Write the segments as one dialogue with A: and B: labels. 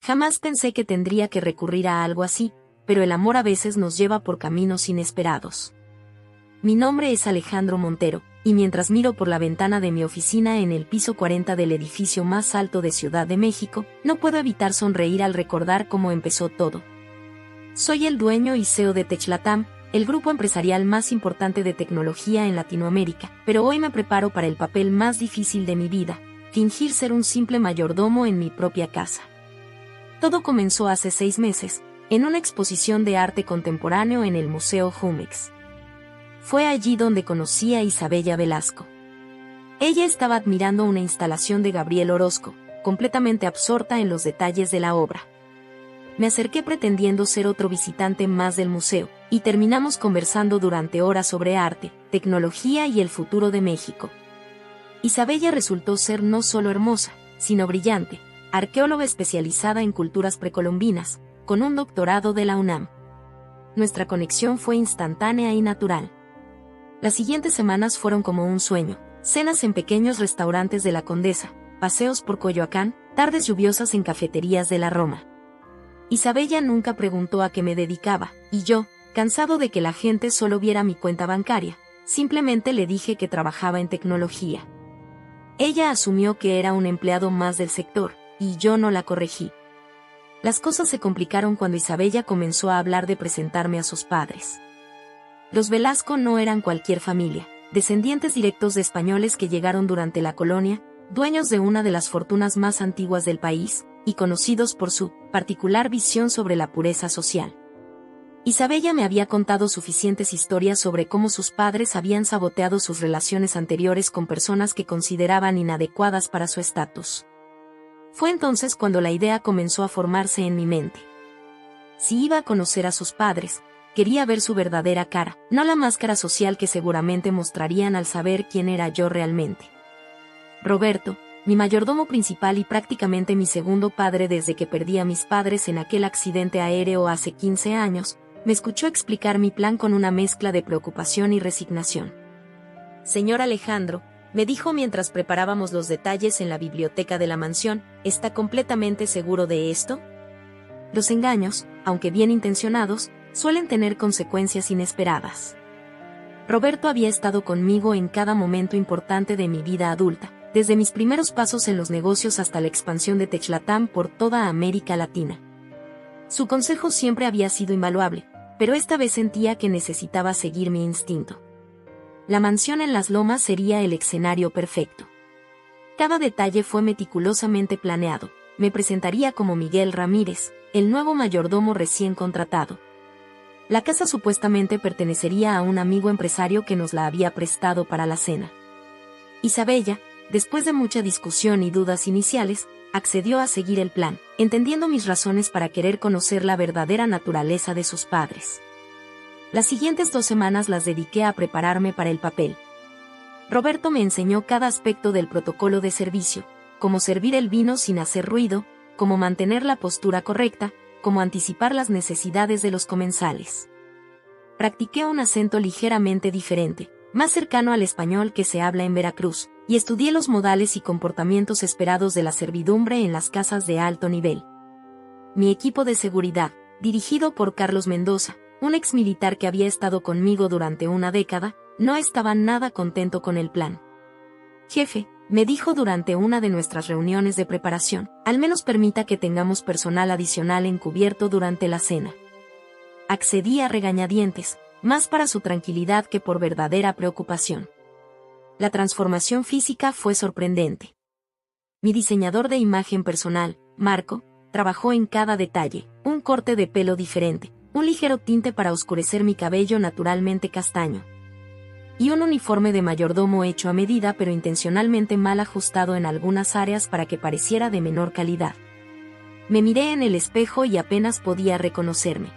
A: Jamás pensé que tendría que recurrir a algo así, pero el amor a veces nos lleva por caminos inesperados. Mi nombre es Alejandro Montero, y mientras miro por la ventana de mi oficina en el piso 40 del edificio más alto de Ciudad de México, no puedo evitar sonreír al recordar cómo empezó todo. Soy el dueño y CEO de Techlatam, el grupo empresarial más importante de tecnología en Latinoamérica, pero hoy me preparo para el papel más difícil de mi vida, fingir ser un simple mayordomo en mi propia casa. Todo comenzó hace 6 meses, en una exposición de arte contemporáneo en el Museo Jumex. Fue allí donde conocí a Isabella Velasco. Ella estaba admirando una instalación de Gabriel Orozco, completamente absorta en los detalles de la obra. Me acerqué pretendiendo ser otro visitante más del museo, y terminamos conversando durante horas sobre arte, tecnología y el futuro de México. Isabella resultó ser no solo hermosa, sino brillante, arqueóloga especializada en culturas precolombinas, con un doctorado de la UNAM. Nuestra conexión fue instantánea y natural. Las siguientes semanas fueron como un sueño: cenas en pequeños restaurantes de la Condesa, paseos por Coyoacán, tardes lluviosas en cafeterías de la Roma. Isabella nunca preguntó a qué me dedicaba, y yo, cansado de que la gente solo viera mi cuenta bancaria, simplemente le dije que trabajaba en tecnología. Ella asumió que era un empleado más del sector, y yo no la corregí. Las cosas se complicaron cuando Isabella comenzó a hablar de presentarme a sus padres. Los Velasco no eran cualquier familia, descendientes directos de españoles que llegaron durante la colonia, dueños de una de las fortunas más antiguas del país, y conocidos por su particular visión sobre la pureza social. Isabella me había contado suficientes historias sobre cómo sus padres habían saboteado sus relaciones anteriores con personas que consideraban inadecuadas para su estatus. Fue entonces cuando la idea comenzó a formarse en mi mente. Si iba a conocer a sus padres, quería ver su verdadera cara, no la máscara social que seguramente mostrarían al saber quién era yo realmente. Roberto, mi mayordomo principal y prácticamente mi segundo padre desde que perdí a mis padres en aquel accidente aéreo hace 15 años, me escuchó explicar mi plan con una mezcla de preocupación y resignación. Señor Alejandro, me dijo mientras preparábamos los detalles en la biblioteca de la mansión, ¿está completamente seguro de esto? Los engaños, aunque bien intencionados, suelen tener consecuencias inesperadas. Roberto había estado conmigo en cada momento importante de mi vida adulta, desde mis primeros pasos en los negocios hasta la expansión de Techlatam por toda América Latina. Su consejo siempre había sido invaluable, pero esta vez sentía que necesitaba seguir mi instinto. La mansión en las Lomas sería el escenario perfecto. Cada detalle fue meticulosamente planeado. Me presentaría como Miguel Ramírez, el nuevo mayordomo recién contratado. La casa supuestamente pertenecería a un amigo empresario que nos la había prestado para la cena. Isabella, después de mucha discusión y dudas iniciales, accedió a seguir el plan, entendiendo mis razones para querer conocer la verdadera naturaleza de sus padres. Las siguientes 2 semanas las dediqué a prepararme para el papel. Roberto me enseñó cada aspecto del protocolo de servicio, cómo servir el vino sin hacer ruido, cómo mantener la postura correcta, cómo anticipar las necesidades de los comensales. Practiqué un acento ligeramente diferente, más cercano al español que se habla en Veracruz, y estudié los modales y comportamientos esperados de la servidumbre en las casas de alto nivel. Mi equipo de seguridad, dirigido por Carlos Mendoza, un exmilitar que había estado conmigo durante una década, no estaba nada contento con el plan. Jefe, me dijo durante una de nuestras reuniones de preparación, al menos permita que tengamos personal adicional encubierto durante la cena. Accedí a regañadientes, más para su tranquilidad que por verdadera preocupación. La transformación física fue sorprendente. Mi diseñador de imagen personal, Marco, trabajó en cada detalle: un corte de pelo diferente, un ligero tinte para oscurecer mi cabello naturalmente castaño, y un uniforme de mayordomo hecho a medida pero intencionalmente mal ajustado en algunas áreas para que pareciera de menor calidad. Me miré en el espejo y apenas podía reconocerme.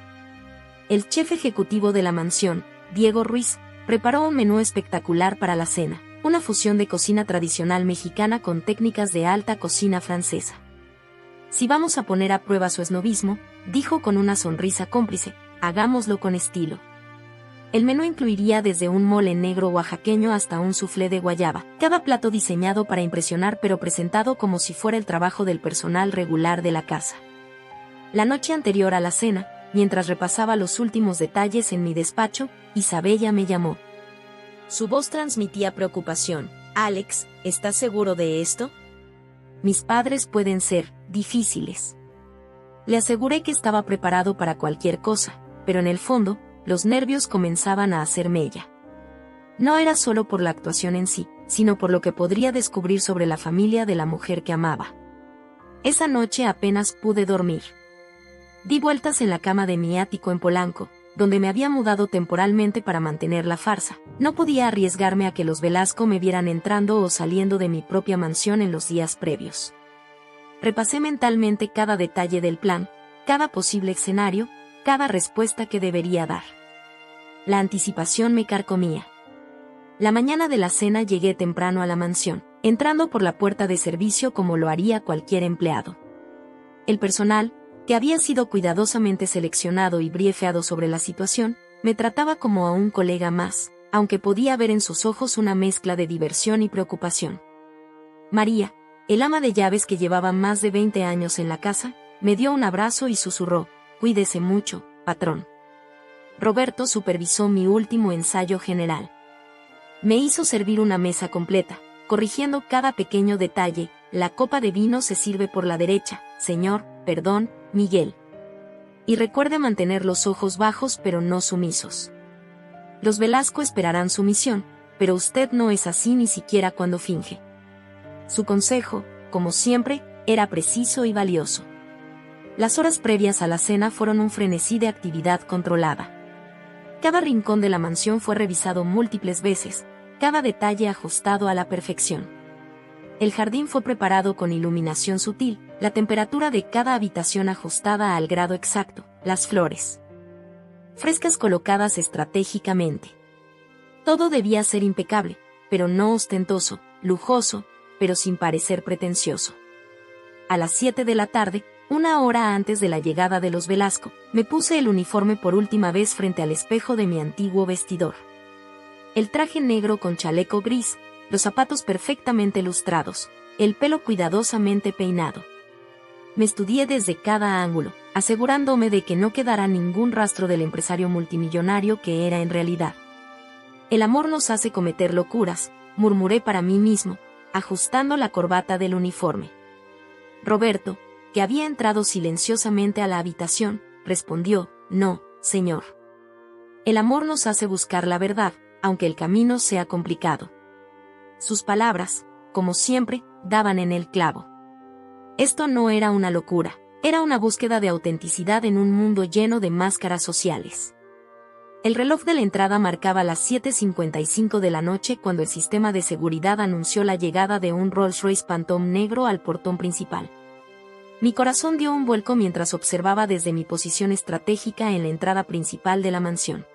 A: El chef ejecutivo de la mansión, Diego Ruiz, preparó un menú espectacular para la cena, una fusión de cocina tradicional mexicana con técnicas de alta cocina francesa. Si vamos a poner a prueba su esnobismo, dijo con una sonrisa cómplice, hagámoslo con estilo. El menú incluiría desde un mole negro oaxaqueño hasta un soufflé de guayaba, cada plato diseñado para impresionar pero presentado como si fuera el trabajo del personal regular de la casa. La noche anterior a la cena, mientras repasaba los últimos detalles en mi despacho, Isabella me llamó. Su voz transmitía preocupación. Alex, ¿estás seguro de esto? Mis padres pueden ser difíciles. Le aseguré que estaba preparado para cualquier cosa, pero en el fondo, los nervios comenzaban a hacer mella. No era solo por la actuación en sí, sino por lo que podría descubrir sobre la familia de la mujer que amaba. Esa noche apenas pude dormir. Di vueltas en la cama de mi ático en Polanco, donde me había mudado temporalmente para mantener la farsa. No podía arriesgarme a que los Velasco me vieran entrando o saliendo de mi propia mansión en los días previos. Repasé mentalmente cada detalle del plan, cada posible escenario, cada respuesta que debería dar. La anticipación me carcomía. La mañana de la cena llegué temprano a la mansión, entrando por la puerta de servicio como lo haría cualquier empleado. El personal, que había sido cuidadosamente seleccionado y briefeado sobre la situación, me trataba como a un colega más, aunque podía ver en sus ojos una mezcla de diversión y preocupación. María, el ama de llaves que llevaba más de 20 años en la casa, me dio un abrazo y susurró: «Cuídese mucho, patrón». Roberto supervisó mi último ensayo general. Me hizo servir una mesa completa, corrigiendo cada pequeño detalle. «La copa de vino se sirve por la derecha, señor, perdón, Miguel. Y recuerde mantener los ojos bajos pero no sumisos. Los Velasco esperarán sumisión, pero usted no es así ni siquiera cuando finge». Su consejo, como siempre, era preciso y valioso. Las horas previas a la cena fueron un frenesí de actividad controlada. Cada rincón de la mansión fue revisado múltiples veces, cada detalle ajustado a la perfección. El jardín fue preparado con iluminación sutil, la temperatura de cada habitación ajustada al grado exacto, las flores frescas colocadas estratégicamente. Todo debía ser impecable, pero no ostentoso, lujoso, pero sin parecer pretencioso. A las 7 de la tarde, una hora antes de la llegada de los Velasco, me puse el uniforme por última vez frente al espejo de mi antiguo vestidor. El traje negro con chaleco gris, los zapatos perfectamente lustrados, el pelo cuidadosamente peinado. Me estudié desde cada ángulo, asegurándome de que no quedara ningún rastro del empresario multimillonario que era en realidad. «El amor nos hace cometer locuras», murmuré para mí mismo, ajustando la corbata del uniforme. Roberto, que había entrado silenciosamente a la habitación, respondió: «No, señor. El amor nos hace buscar la verdad, aunque el camino sea complicado». Sus palabras, como siempre, daban en el clavo. Esto no era una locura, era una búsqueda de autenticidad en un mundo lleno de máscaras sociales. El reloj de la entrada marcaba las 7:55 de la noche cuando el sistema de seguridad anunció la llegada de un Rolls-Royce Phantom negro al portón principal. Mi corazón dio un vuelco mientras observaba desde mi posición estratégica en la entrada principal de la mansión.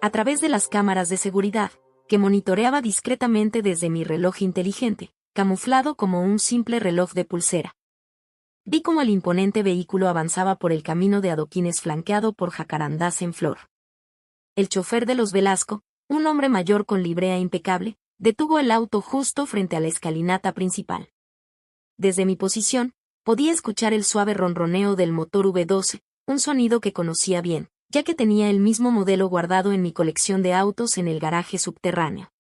A: A través de las cámaras de seguridad, que monitoreaba discretamente desde mi reloj inteligente, camuflado como un simple reloj de pulsera, vi cómo el imponente vehículo avanzaba por el camino de adoquines flanqueado por jacarandás en flor. El chofer de los Velasco, un hombre mayor con librea impecable, detuvo el auto justo frente a la escalinata principal. Desde mi posición, podía escuchar el suave ronroneo del motor V12, un sonido que conocía bien, ya que tenía el mismo modelo guardado en mi colección de autos en el garaje subterráneo.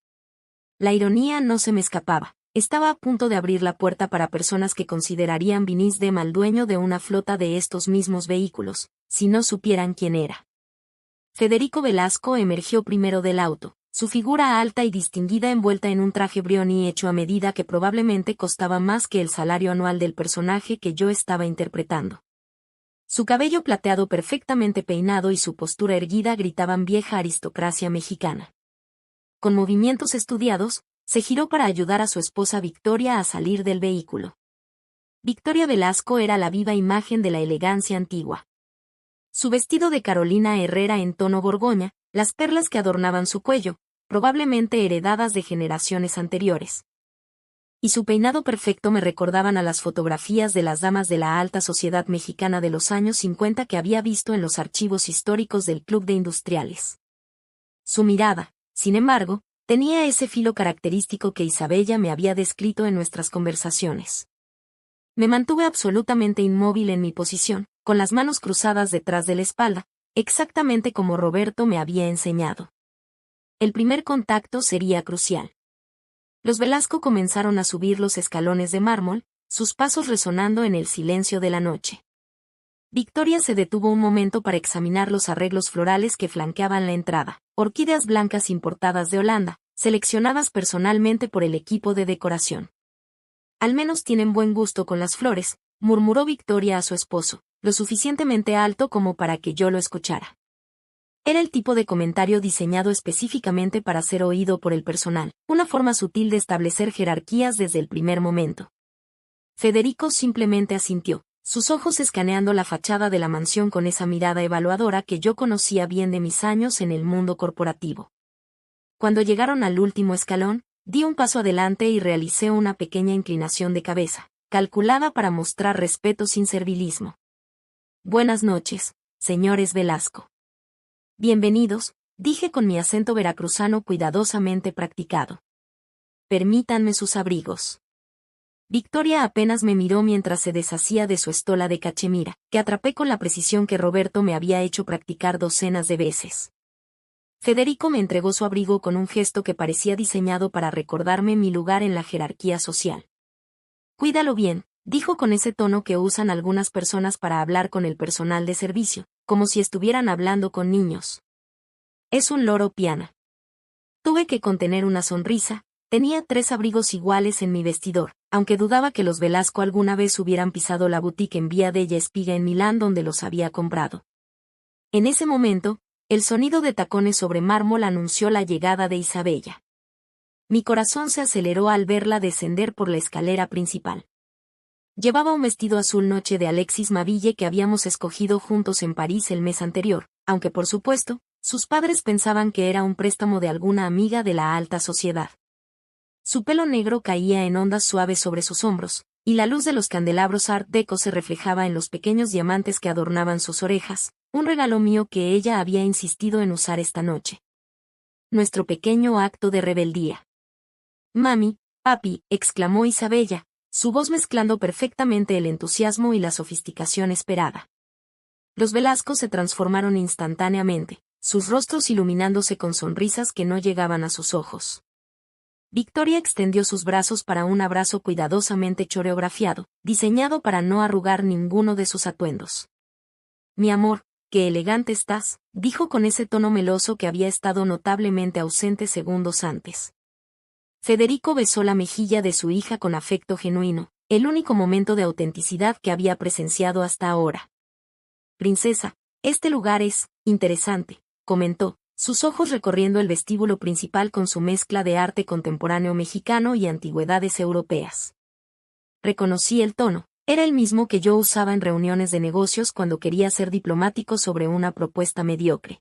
A: La ironía no se me escapaba. Estaba a punto de abrir la puerta para personas que considerarían Vinis de mal dueño de una flota de estos mismos vehículos, si no supieran quién era. Federico Velasco emergió primero del auto, su figura alta y distinguida envuelta en un traje Brioni hecho a medida que probablemente costaba más que el salario anual del personaje que yo estaba interpretando. Su cabello plateado perfectamente peinado y su postura erguida gritaban vieja aristocracia mexicana. Con movimientos estudiados, se giró para ayudar a su esposa Victoria a salir del vehículo. Victoria Velasco era la viva imagen de la elegancia antigua. Su vestido de Carolina Herrera en tono borgoña, las perlas que adornaban su cuello, probablemente heredadas de generaciones anteriores. Y su peinado perfecto me recordaban a las fotografías de las damas de la alta sociedad mexicana de los años 50 que había visto en los archivos históricos del Club de Industriales. Su mirada, sin embargo, tenía ese filo característico que Isabella me había descrito en nuestras conversaciones. Me mantuve absolutamente inmóvil en mi posición, con las manos cruzadas detrás de la espalda, exactamente como Roberto me había enseñado. El primer contacto sería crucial. Los Velasco comenzaron a subir los escalones de mármol, sus pasos resonando en el silencio de la noche. Victoria se detuvo un momento para examinar los arreglos florales que flanqueaban la entrada, orquídeas blancas importadas de Holanda, seleccionadas personalmente por el equipo de decoración. Al menos tienen buen gusto con las flores, murmuró Victoria a su esposo, lo suficientemente alto como para que yo lo escuchara. Era el tipo de comentario diseñado específicamente para ser oído por el personal, una forma sutil de establecer jerarquías desde el primer momento. Federico simplemente asintió, sus ojos escaneando la fachada de la mansión con esa mirada evaluadora que yo conocía bien de mis años en el mundo corporativo. Cuando llegaron al último escalón, di un paso adelante y realicé una pequeña inclinación de cabeza, calculada para mostrar respeto sin servilismo. Buenas noches, señores Velasco. Bienvenidos, dije con mi acento veracruzano cuidadosamente practicado. Permítanme sus abrigos. Victoria apenas me miró mientras se deshacía de su estola de cachemira, que atrapé con la precisión que Roberto me había hecho practicar docenas de veces. Federico me entregó su abrigo con un gesto que parecía diseñado para recordarme mi lugar en la jerarquía social. Cuídalo bien, dijo con ese tono que usan algunas personas para hablar con el personal de servicio, como si estuvieran hablando con niños. Es un loro piana. Tuve que contener una sonrisa, tenía 3 abrigos iguales en mi vestidor, aunque dudaba que los Velasco alguna vez hubieran pisado la boutique en Vía della Espiga en Milán donde los había comprado. En ese momento, el sonido de tacones sobre mármol anunció la llegada de Isabella. Mi corazón se aceleró al verla descender por la escalera principal. Llevaba un vestido azul noche de Alexis Maville que habíamos escogido juntos en París el mes anterior, aunque por supuesto, sus padres pensaban que era un préstamo de alguna amiga de la alta sociedad. Su pelo negro caía en ondas suaves sobre sus hombros, y la luz de los candelabros Art Deco se reflejaba en los pequeños diamantes que adornaban sus orejas, un regalo mío que ella había insistido en usar esta noche. Nuestro pequeño acto de rebeldía. Mami, papi, exclamó Isabella, su voz mezclando perfectamente el entusiasmo y la sofisticación esperada. Los Velasco se transformaron instantáneamente, sus rostros iluminándose con sonrisas que no llegaban a sus ojos. Victoria extendió sus brazos para un abrazo cuidadosamente coreografiado, diseñado para no arrugar ninguno de sus atuendos. Mi amor, qué elegante estás, dijo con ese tono meloso que había estado notablemente ausente segundos antes. Federico besó la mejilla de su hija con afecto genuino, el único momento de autenticidad que había presenciado hasta ahora. Princesa, este lugar es interesante, comentó, sus ojos recorriendo el vestíbulo principal con su mezcla de arte contemporáneo mexicano y antigüedades europeas. Reconocí el tono, era el mismo que yo usaba en reuniones de negocios cuando quería ser diplomático sobre una propuesta mediocre.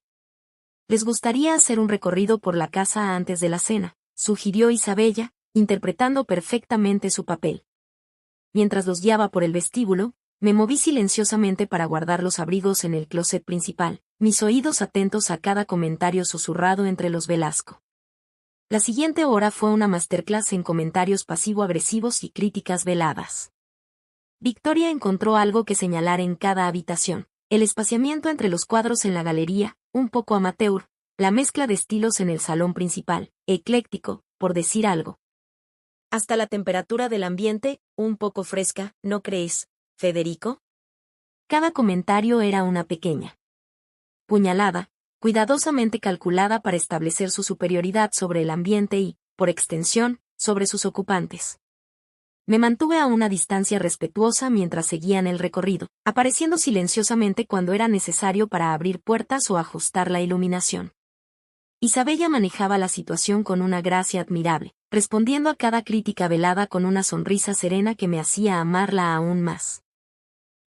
A: ¿Les gustaría hacer un recorrido por la casa antes de la cena?, sugirió Isabella, interpretando perfectamente su papel. Mientras los guiaba por el vestíbulo, me moví silenciosamente para guardar los abrigos en el closet principal, mis oídos atentos a cada comentario susurrado entre los Velasco. La siguiente hora fue una masterclass en comentarios pasivo-agresivos y críticas veladas. Victoria encontró algo que señalar en cada habitación, el espaciamiento entre los cuadros en la galería, un poco amateur, la mezcla de estilos en el salón principal, ecléctico, por decir algo. Hasta la temperatura del ambiente, un poco fresca, ¿no crees, Federico? Cada comentario era una pequeña puñalada, cuidadosamente calculada para establecer su superioridad sobre el ambiente y, por extensión, sobre sus ocupantes. Me mantuve a una distancia respetuosa mientras seguían el recorrido, apareciendo silenciosamente cuando era necesario para abrir puertas o ajustar la iluminación. Isabella manejaba la situación con una gracia admirable, respondiendo a cada crítica velada con una sonrisa serena que me hacía amarla aún más.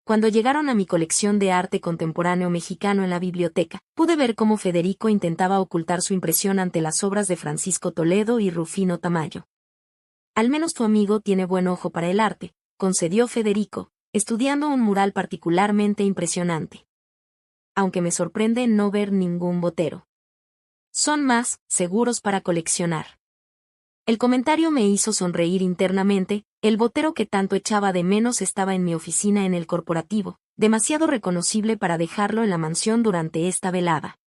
A: Cuando llegaron a mi colección de arte contemporáneo mexicano en la biblioteca, pude ver cómo Federico intentaba ocultar su impresión ante las obras de Francisco Toledo y Rufino Tamayo. Al menos tu amigo tiene buen ojo para el arte, concedió Federico, estudiando un mural particularmente impresionante. Aunque me sorprende no ver ningún botero. Son más seguros para coleccionar. El comentario me hizo sonreír internamente, el botero que tanto echaba de menos estaba en mi oficina en el corporativo, demasiado reconocible para dejarlo en la mansión durante esta velada.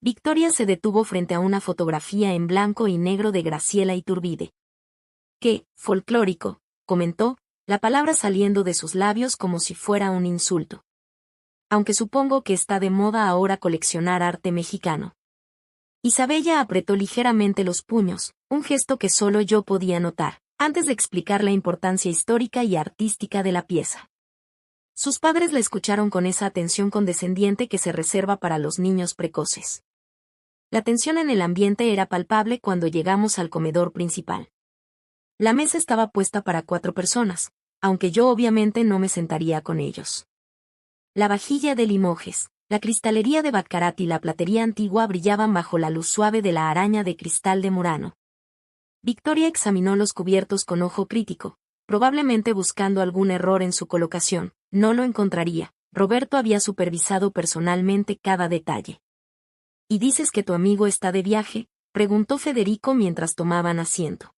A: Victoria se detuvo frente a una fotografía en blanco y negro de Graciela Iturbide. «Qué folclórico», comentó, la palabra saliendo de sus labios como si fuera un insulto. «Aunque supongo que está de moda ahora coleccionar arte mexicano». Isabella apretó ligeramente los puños, un gesto que solo yo podía notar, antes de explicar la importancia histórica y artística de la pieza. Sus padres la escucharon con esa atención condescendiente que se reserva para los niños precoces. La tensión en el ambiente era palpable cuando llegamos al comedor principal. La mesa estaba puesta para 4 personas, aunque yo obviamente no me sentaría con ellos. La vajilla de Limoges, la cristalería de Baccarat y la platería antigua brillaban bajo la luz suave de la araña de cristal de Murano. Victoria examinó los cubiertos con ojo crítico, probablemente buscando algún error en su colocación. No lo encontraría. Roberto había supervisado personalmente cada detalle. ¿Y dices que tu amigo está de viaje?, preguntó Federico mientras tomaban asiento.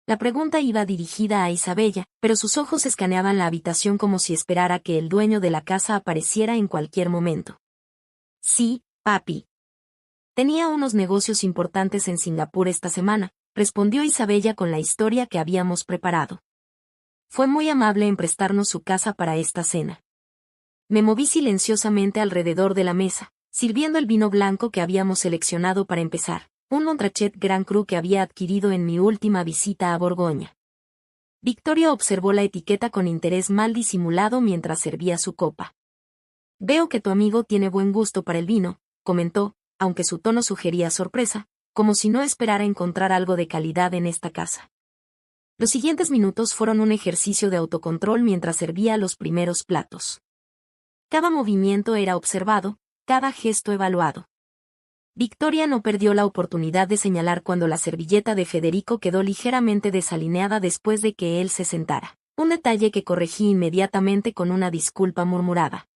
A: La pregunta iba dirigida a Isabella, pero sus ojos escaneaban la habitación como si esperara que el dueño de la casa apareciera en cualquier momento. Sí, papi. Tenía unos negocios importantes en Singapur esta semana, respondió Isabella con la historia que habíamos preparado. Fue muy amable en prestarnos su casa para esta cena. Me moví silenciosamente alrededor de la mesa, sirviendo el vino blanco que habíamos seleccionado para empezar, un Montrachet Grand Cru que había adquirido en mi última visita a Borgoña. Victoria observó la etiqueta con interés mal disimulado mientras servía su copa. Veo que tu amigo tiene buen gusto para el vino, comentó, aunque su tono sugería sorpresa, como si no esperara encontrar algo de calidad en esta casa. Los siguientes minutos fueron un ejercicio de autocontrol mientras servía los primeros platos. Cada movimiento era observado, cada gesto evaluado. Victoria no perdió la oportunidad de señalar cuando la servilleta de Federico quedó ligeramente desalineada después de que él se sentara, un detalle que corregí inmediatamente con una disculpa murmurada.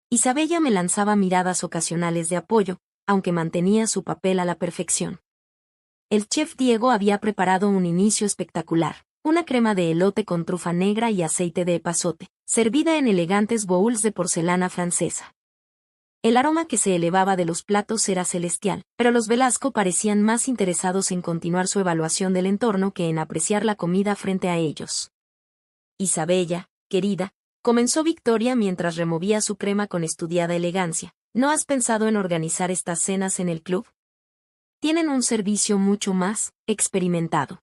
A: Isabella me lanzaba miradas ocasionales de apoyo, aunque mantenía su papel a la perfección. El chef Diego había preparado un inicio espectacular, una crema de elote con trufa negra y aceite de epazote, servida en elegantes bowls de porcelana francesa. El aroma que se elevaba de los platos era celestial, pero los Velasco parecían más interesados en continuar su evaluación del entorno que en apreciar la comida frente a ellos. Isabella, querida, comenzó Victoria mientras removía su crema con estudiada elegancia, ¿no has pensado en organizar estas cenas en el club? Tienen un servicio mucho más experimentado.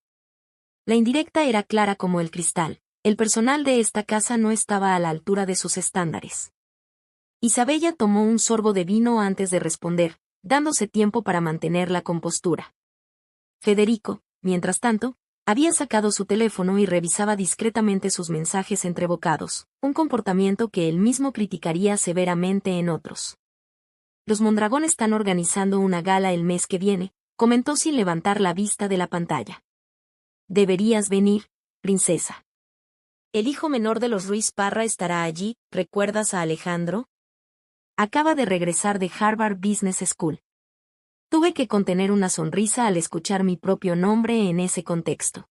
A: La indirecta era clara como el cristal. El personal de esta casa no estaba a la altura de sus estándares. Isabella tomó un sorbo de vino antes de responder, dándose tiempo para mantener la compostura. Federico, mientras tanto, había sacado su teléfono y revisaba discretamente sus mensajes entrebocados, un comportamiento que él mismo criticaría severamente en otros. Los Mondragón están organizando una gala el mes que viene, comentó sin levantar la vista de la pantalla. Deberías venir, princesa. El hijo menor de los Ruiz Parra estará allí, ¿recuerdas a Alejandro? Acaba de regresar de Harvard Business School. Tuve que contener una sonrisa al escuchar mi propio nombre en ese contexto.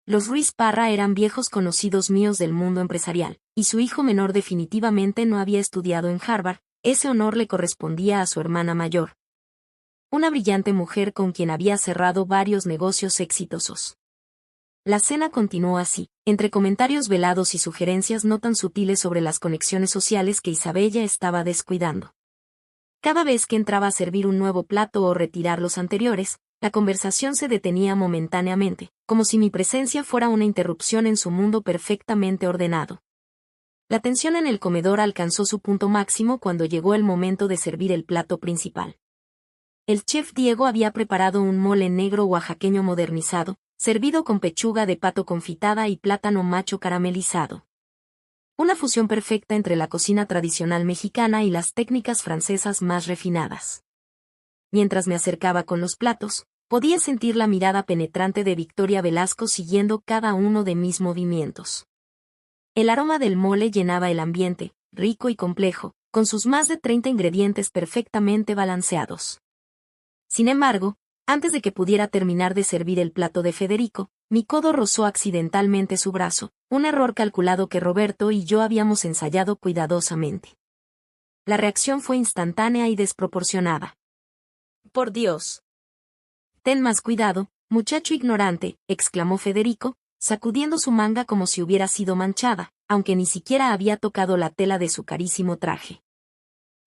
A: Los Ruiz Parra eran viejos conocidos míos del mundo empresarial, y su hijo menor definitivamente no había estudiado en Harvard. Ese honor le correspondía a su hermana mayor. Una brillante mujer con quien había cerrado varios negocios exitosos. La cena continuó así, entre comentarios velados y sugerencias no tan sutiles sobre las conexiones sociales que Isabella estaba descuidando. Cada vez que entraba a servir un nuevo plato o retirar los anteriores, la conversación se detenía momentáneamente, como si mi presencia fuera una interrupción en su mundo perfectamente ordenado. La tensión en el comedor alcanzó su punto máximo cuando llegó el momento de servir el plato principal. El chef Diego había preparado un mole negro oaxaqueño modernizado, servido con pechuga de pato confitada y plátano macho caramelizado. Una fusión perfecta entre la cocina tradicional mexicana y las técnicas francesas más refinadas. Mientras me acercaba con los platos, podía sentir la mirada penetrante de Victoria Velasco siguiendo cada uno de mis movimientos. El aroma del mole llenaba el ambiente, rico y complejo, con sus más de 30 ingredientes perfectamente balanceados. Sin embargo, antes de que pudiera terminar de servir el plato de Federico, Mi codo rozó accidentalmente su brazo, un error calculado que Roberto y yo habíamos ensayado cuidadosamente. La reacción fue instantánea y desproporcionada. «Por Dios». «Ten más cuidado, muchacho ignorante», exclamó Federico, sacudiendo su manga como si hubiera sido manchada, aunque ni siquiera había tocado la tela de su carísimo traje.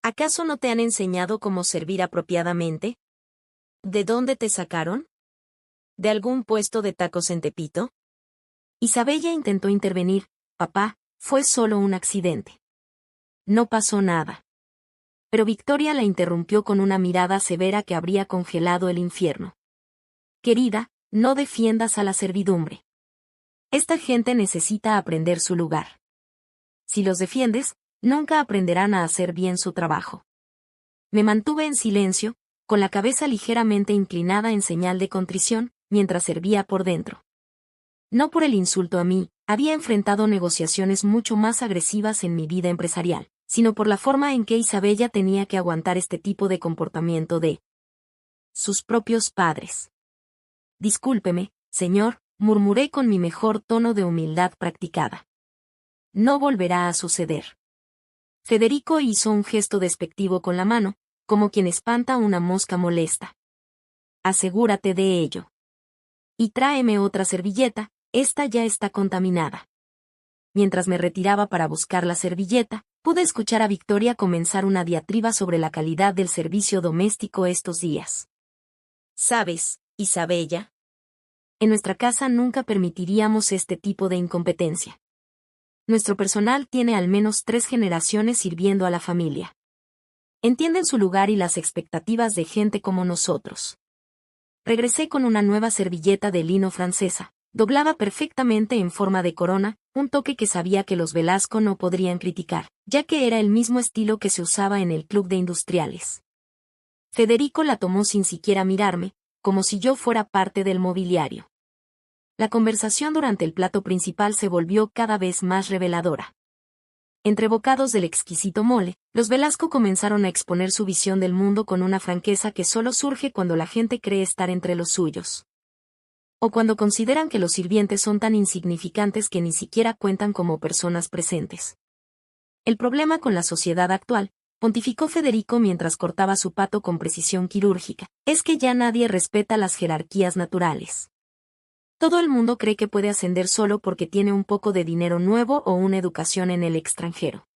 A: «¿Acaso no te han enseñado cómo servir apropiadamente? ¿De dónde te sacaron? ¿De algún puesto de tacos en Tepito?» Isabella intentó intervenir. «Papá, fue solo un accidente. No pasó nada». Pero Victoria la interrumpió con una mirada severa que habría congelado el infierno. «Querida, no defiendas a la servidumbre. Esta gente necesita aprender su lugar. Si los defiendes, nunca aprenderán a hacer bien su trabajo». Me mantuve en silencio, con la cabeza ligeramente inclinada en señal de contrición, mientras servía por dentro. No por el insulto a mí, había enfrentado negociaciones mucho más agresivas en mi vida empresarial, sino por la forma en que Isabella tenía que aguantar este tipo de comportamiento de sus propios padres. «Discúlpeme, señor», murmuré con mi mejor tono de humildad practicada. «No volverá a suceder». Federico hizo un gesto despectivo con la mano, como quien espanta una mosca molesta. «Asegúrate de ello. Y tráeme otra servilleta, esta ya está contaminada». Mientras me retiraba para buscar la servilleta, pude escuchar a Victoria comenzar una diatriba sobre la calidad del servicio doméstico estos días. «¿Sabes, Isabella? En nuestra casa nunca permitiríamos este tipo de incompetencia. Nuestro personal tiene al menos 3 generaciones sirviendo a la familia. Entienden su lugar y las expectativas de gente como nosotros». Regresé con una nueva servilleta de lino francesa, doblada perfectamente en forma de corona, un toque que sabía que los Velasco no podrían criticar, ya que era el mismo estilo que se usaba en el club de industriales. Federico la tomó sin siquiera mirarme, como si yo fuera parte del mobiliario. La conversación durante el plato principal se volvió cada vez más reveladora. Entre bocados del exquisito mole, los Velasco comenzaron a exponer su visión del mundo con una franqueza que solo surge cuando la gente cree estar entre los suyos. O cuando consideran que los sirvientes son tan insignificantes que ni siquiera cuentan como personas presentes. «El problema con la sociedad actual», pontificó Federico mientras cortaba su pato con precisión quirúrgica, «es que ya nadie respeta las jerarquías naturales. Todo el mundo cree que puede ascender solo porque tiene un poco de dinero nuevo o una educación en el extranjero».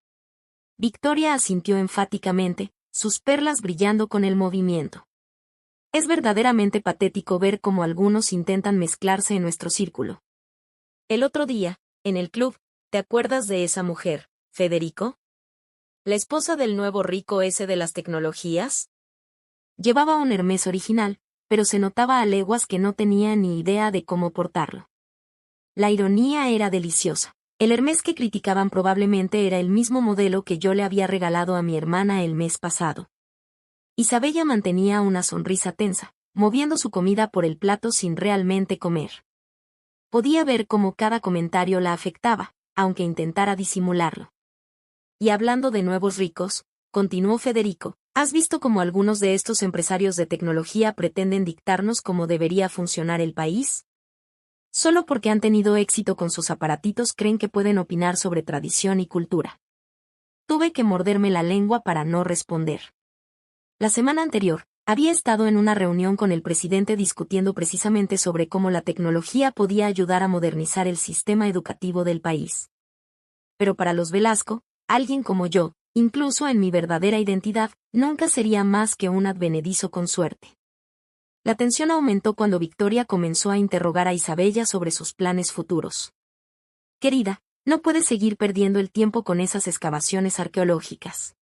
A: Victoria asintió enfáticamente, sus perlas brillando con el movimiento. «Es verdaderamente patético ver cómo algunos intentan mezclarse en nuestro círculo. El otro día, en el club, ¿te acuerdas de esa mujer, Federico? La esposa del nuevo rico ese de las tecnologías. Llevaba un Hermès original, pero se notaba a leguas que no tenía ni idea de cómo portarlo. La ironía era deliciosa. El Hermès que criticaban probablemente era el mismo modelo que yo le había regalado a mi hermana el mes pasado». Isabella mantenía una sonrisa tensa, moviendo su comida por el plato sin realmente comer. Podía ver cómo cada comentario la afectaba, aunque intentara disimularlo. «Y hablando de nuevos ricos», continuó Federico, ¿has visto cómo algunos de estos empresarios de tecnología pretenden dictarnos cómo debería funcionar el país? Solo porque han tenido éxito con sus aparatitos creen que pueden opinar sobre tradición y cultura. Tuve que morderme la lengua para no responder. La semana anterior, había estado en una reunión con el presidente discutiendo precisamente sobre cómo la tecnología podía ayudar a modernizar el sistema educativo del país. Pero para los Velasco, alguien como yo, incluso en mi verdadera identidad, nunca sería más que un advenedizo con suerte. La tensión aumentó cuando Victoria comenzó a interrogar a Isabella sobre sus planes futuros. «Querida, no puedes seguir perdiendo el tiempo con esas excavaciones arqueológicas.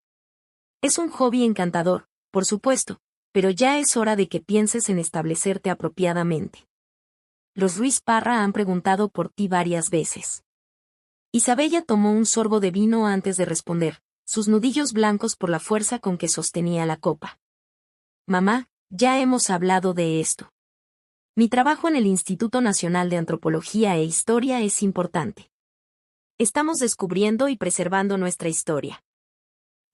A: Es un hobby encantador, por supuesto, pero ya es hora de que pienses en establecerte apropiadamente. Los Ruiz Parra han preguntado por ti varias veces». Isabella tomó un sorbo de vino antes de responder, sus nudillos blancos por la fuerza con que sostenía la copa. «Mamá, ya hemos hablado de esto. Mi trabajo en el Instituto Nacional de Antropología e Historia es importante. Estamos descubriendo y preservando nuestra historia».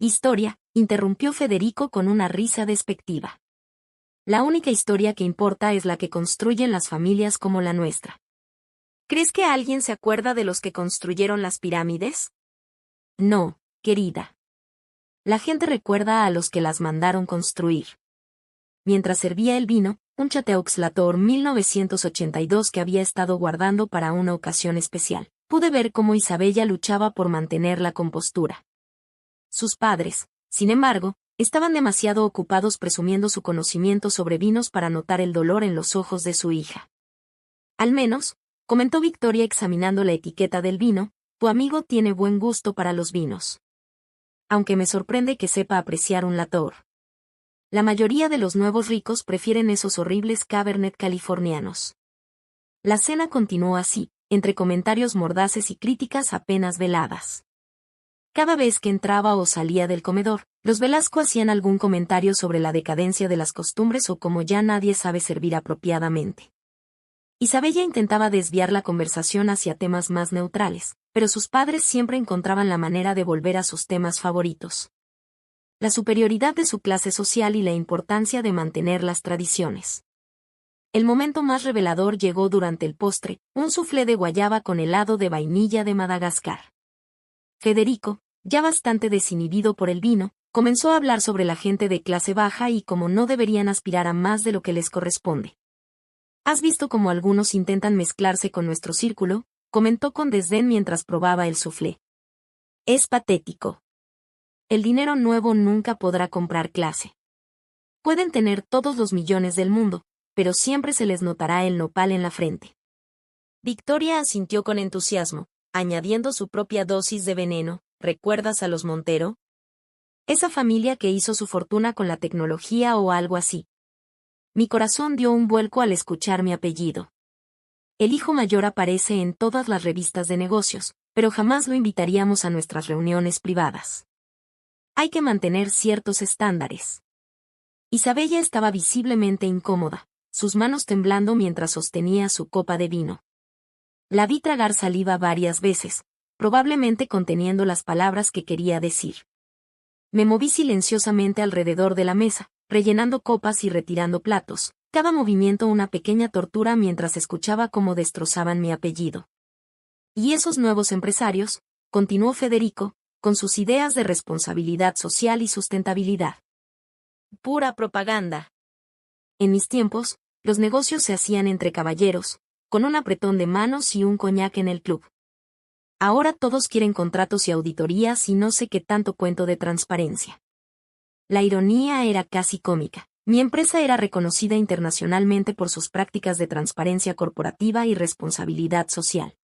A: «Historia», interrumpió Federico con una risa despectiva. «La única historia que importa es la que construyen las familias como la nuestra. ¿Crees que alguien se acuerda de los que construyeron las pirámides? No, querida. La gente recuerda a los que las mandaron construir. Mientras servía el vino, un Chateaux Latour 1982 que había estado guardando para una ocasión especial, pude ver cómo Isabella luchaba por mantener la compostura. Sus padres, sin embargo, estaban demasiado ocupados presumiendo su conocimiento sobre vinos para notar el dolor en los ojos de su hija. Al menos, comentó Victoria examinando la etiqueta del vino, tu amigo tiene buen gusto para los vinos. Aunque me sorprende que sepa apreciar un Latour. La mayoría de los nuevos ricos prefieren esos horribles Cabernet californianos. La cena continuó así, entre comentarios mordaces y críticas apenas veladas. Cada vez que entraba o salía del comedor, los Velasco hacían algún comentario sobre la decadencia de las costumbres o cómo ya nadie sabe servir apropiadamente. Isabella intentaba desviar la conversación hacia temas más neutrales, pero sus padres siempre encontraban la manera de volver a sus temas favoritos. La superioridad de su clase social y la importancia de mantener las tradiciones. El momento más revelador llegó durante el postre, un soufflé de guayaba con helado de vainilla de Madagascar. Federico, ya bastante desinhibido por el vino, comenzó a hablar sobre la gente de clase baja y cómo no deberían aspirar a más de lo que les corresponde. ¿Has visto cómo algunos intentan mezclarse con nuestro círculo?, comentó con desdén mientras probaba el soufflé. Es patético. El dinero nuevo nunca podrá comprar clase. Pueden tener todos los millones del mundo, pero siempre se les notará el nopal en la frente. Victoria asintió con entusiasmo, añadiendo su propia dosis de veneno. ¿Recuerdas a los Montero? Esa familia que hizo su fortuna con la tecnología o algo así. Mi corazón dio un vuelco al escuchar mi apellido. El hijo mayor aparece en todas las revistas de negocios, pero jamás lo invitaríamos a nuestras reuniones privadas. Hay que mantener ciertos estándares. Isabella estaba visiblemente incómoda, sus manos temblando mientras sostenía su copa de vino. La vi tragar saliva varias veces, probablemente conteniendo las palabras que quería decir. Me moví silenciosamente alrededor de la mesa, rellenando copas y retirando platos, cada movimiento una pequeña tortura mientras escuchaba cómo destrozaban mi apellido. Y esos nuevos empresarios, continuó Federico, con sus ideas de responsabilidad social y sustentabilidad. Pura propaganda. En mis tiempos, los negocios se hacían entre caballeros, con un apretón de manos y un coñac en el club. Ahora todos quieren contratos y auditorías y no sé qué tanto cuento de transparencia. La ironía era casi cómica. Mi empresa era reconocida internacionalmente por sus prácticas de transparencia corporativa y responsabilidad social.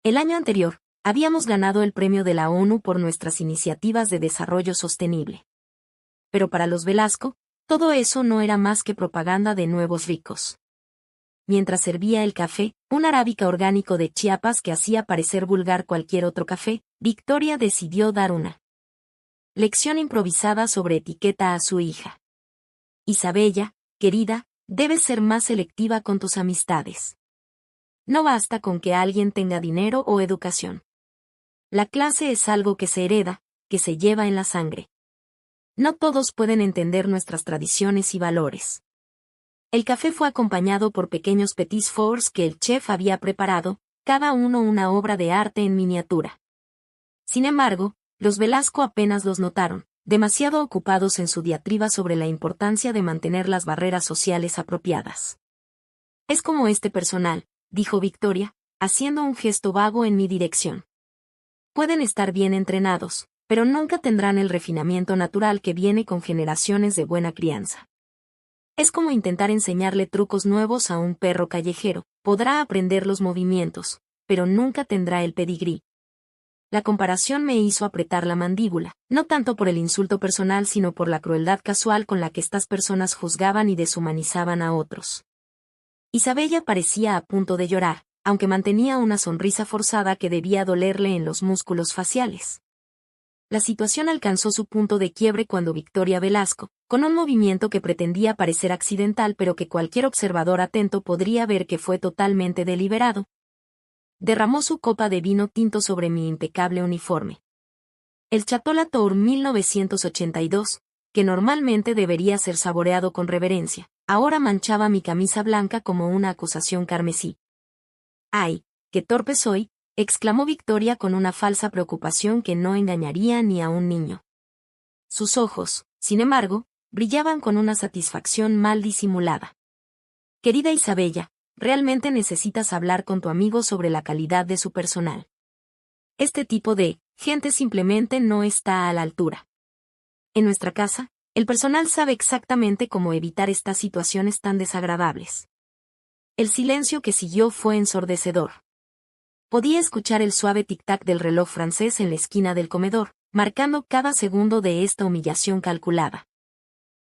A: El año anterior, habíamos ganado el premio de la ONU por nuestras iniciativas de desarrollo sostenible. Pero para los Velasco, todo eso no era más que propaganda de nuevos ricos. Mientras servía el café, un arábica orgánico de Chiapas que hacía parecer vulgar cualquier otro café, Victoria decidió dar una lección improvisada sobre etiqueta a su hija. Isabella, querida, debes ser más selectiva con tus amistades. No basta con que alguien tenga dinero o educación. La clase es algo que se hereda, que se lleva en la sangre. No todos pueden entender nuestras tradiciones y valores. El café fue acompañado por pequeños petits fours que el chef había preparado, cada uno una obra de arte en miniatura. Sin embargo, los Velasco apenas los notaron, demasiado ocupados en su diatriba sobre la importancia de mantener las barreras sociales apropiadas. Es como este personal, dijo Victoria, haciendo un gesto vago en mi dirección. Pueden estar bien entrenados, pero nunca tendrán el refinamiento natural que viene con generaciones de buena crianza. Es como intentar enseñarle trucos nuevos a un perro callejero, podrá aprender los movimientos, pero nunca tendrá el pedigrí. La comparación me hizo apretar la mandíbula, no tanto por el insulto personal sino por la crueldad casual con la que estas personas juzgaban y deshumanizaban a otros. Isabella parecía a punto de llorar, aunque mantenía una sonrisa forzada que debía dolerle en los músculos faciales. La situación alcanzó su punto de quiebre cuando Victoria Velasco, con un movimiento que pretendía parecer accidental pero que cualquier observador atento podría ver que fue totalmente deliberado, derramó su copa de vino tinto sobre mi impecable uniforme. El Chateau Latour 1982, que normalmente debería ser saboreado con reverencia, ahora manchaba mi camisa blanca como una acusación carmesí. ¡Ay! qué torpe soy, exclamó Victoria con una falsa preocupación que no engañaría ni a un niño. Sus ojos, sin embargo, brillaban con una satisfacción mal disimulada. Querida Isabella, realmente necesitas hablar con tu amigo sobre la calidad de su personal. Este tipo de gente simplemente no está a la altura. En nuestra casa, el personal sabe exactamente cómo evitar estas situaciones tan desagradables. El silencio que siguió fue ensordecedor. Podía escuchar el suave tic-tac del reloj francés en la esquina del comedor, marcando cada segundo de esta humillación calculada.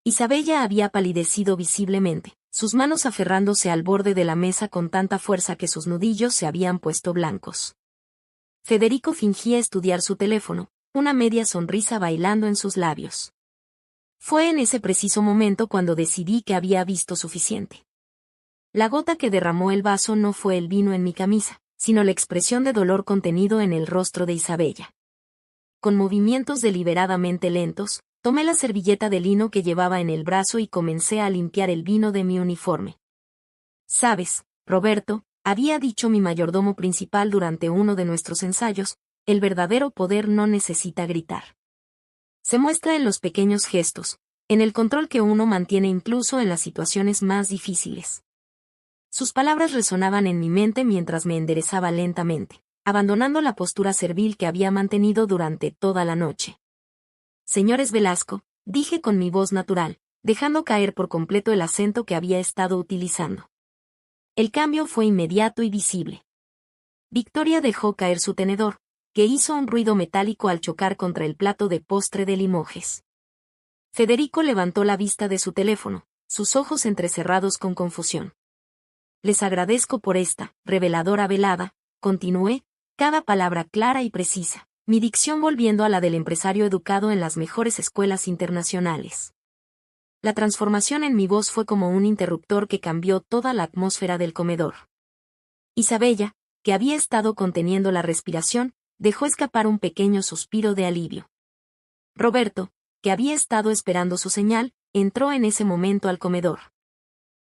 A: Isabella había palidecido visiblemente, sus manos aferrándose al borde de la mesa con tanta fuerza que sus nudillos se habían puesto blancos. Federico fingía estudiar su teléfono, una media sonrisa bailando en sus labios. Fue en ese preciso momento cuando decidí que había visto suficiente. La gota que derramó el vaso no fue el vino en mi camisa, sino la expresión de dolor contenido en el rostro de Isabella. Con movimientos deliberadamente lentos, tomé la servilleta de lino que llevaba en el brazo y comencé a limpiar el vino de mi uniforme. «Sabes, Roberto», había dicho mi mayordomo principal durante uno de nuestros ensayos, «el verdadero poder no necesita gritar. Se muestra en los pequeños gestos, en el control que uno mantiene incluso en las situaciones más difíciles». Sus palabras resonaban en mi mente mientras me enderezaba lentamente, abandonando la postura servil que había mantenido durante toda la noche. «Señores Velasco», dije con mi voz natural, dejando caer por completo el acento que había estado utilizando. El cambio fue inmediato y visible. Victoria dejó caer su tenedor, que hizo un ruido metálico al chocar contra el plato de postre de Limoges. Federico levantó la vista de su teléfono, sus ojos entrecerrados con confusión. «Les agradezco por esta reveladora velada», continué, cada palabra clara y precisa, mi dicción volviendo a la del empresario educado en las mejores escuelas internacionales. La transformación en mi voz fue como un interruptor que cambió toda la atmósfera del comedor. Isabella, que había estado conteniendo la respiración, dejó escapar un pequeño suspiro de alivio. Roberto, que había estado esperando su señal, entró en ese momento al comedor.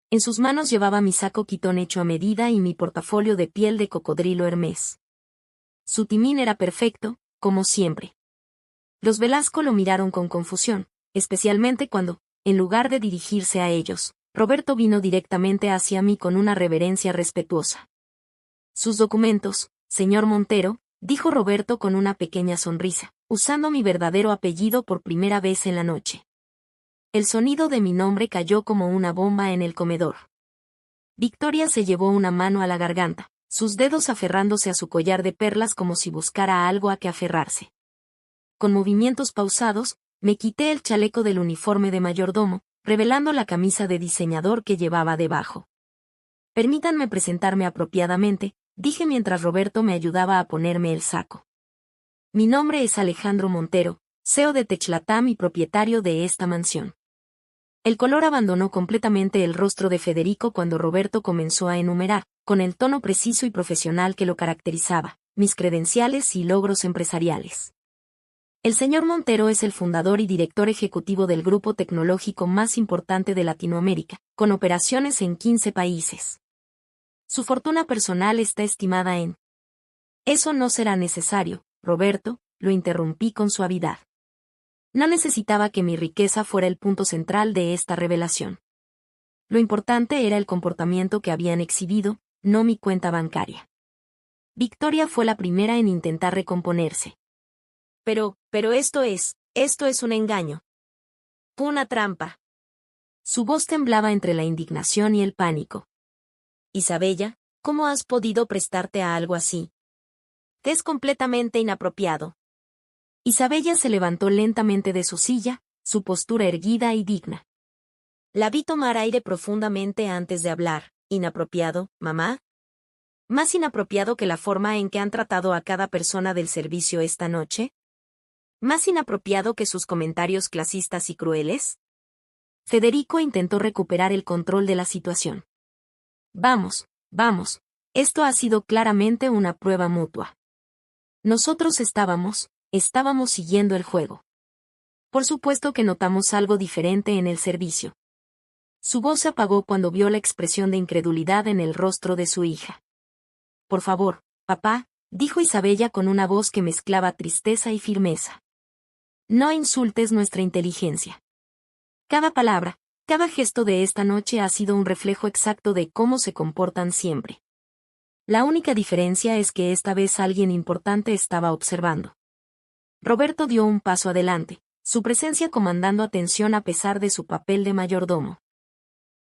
A: En sus manos llevaba mi saco quitón hecho a medida y mi portafolio de piel de cocodrilo Hermés. Su timín era perfecto, como siempre. Los Velasco lo miraron con confusión, especialmente cuando, en lugar de dirigirse a ellos, Roberto vino directamente hacia mí con una reverencia respetuosa. «Sus documentos, señor Montero», dijo Roberto con una pequeña sonrisa, usando mi verdadero apellido por primera vez en la noche. El sonido de mi nombre cayó como una bomba en el comedor. Victoria se llevó una mano a la garganta, sus dedos aferrándose a su collar de perlas como si buscara algo a que aferrarse. Con movimientos pausados, me quité el chaleco del uniforme de mayordomo, revelando la camisa de diseñador que llevaba debajo. «Permítanme presentarme apropiadamente», dije mientras Roberto me ayudaba a ponerme el saco. «Mi nombre es Alejandro Montero, CEO de Techlatam y propietario de esta mansión». El color abandonó completamente el rostro de Federico cuando Roberto comenzó a enumerar, con el tono preciso y profesional que lo caracterizaba, mis credenciales y logros empresariales. «El señor Montero es el fundador y director ejecutivo del grupo tecnológico más importante de Latinoamérica, con operaciones en 15 países. Su fortuna personal está estimada en...». «Eso no será necesario, Roberto», lo interrumpí con suavidad. No necesitaba que mi riqueza fuera el punto central de esta revelación. Lo importante era el comportamiento que habían exhibido, no mi cuenta bancaria. Victoria fue la primera en intentar recomponerse. Pero esto es un engaño. Una trampa». Su voz temblaba entre la indignación y el pánico. «Isabella, ¿cómo has podido prestarte a algo así? Te es completamente inapropiado». Isabella se levantó lentamente de su silla, su postura erguida y digna. «La vi tomar aire profundamente antes de hablar. ¿Inapropiado, mamá? ¿Más inapropiado que la forma en que han tratado a cada persona del servicio esta noche? ¿Más inapropiado que sus comentarios clasistas y crueles?» Federico intentó recuperar el control de la situación. Vamos, esto ha sido claramente una prueba mutua. Nosotros estábamos siguiendo el juego. Por supuesto que notamos algo diferente en el servicio». Su voz se apagó cuando vio la expresión de incredulidad en el rostro de su hija. «Por favor, Papá, dijo Isabella con una voz que mezclaba tristeza y firmeza. No insultes nuestra inteligencia. Cada palabra, cada gesto de esta noche ha sido un reflejo exacto de cómo se comportan siempre. La única diferencia es que esta vez alguien importante estaba observando. Roberto dio un paso adelante, su presencia comandando atención a pesar de su papel de mayordomo.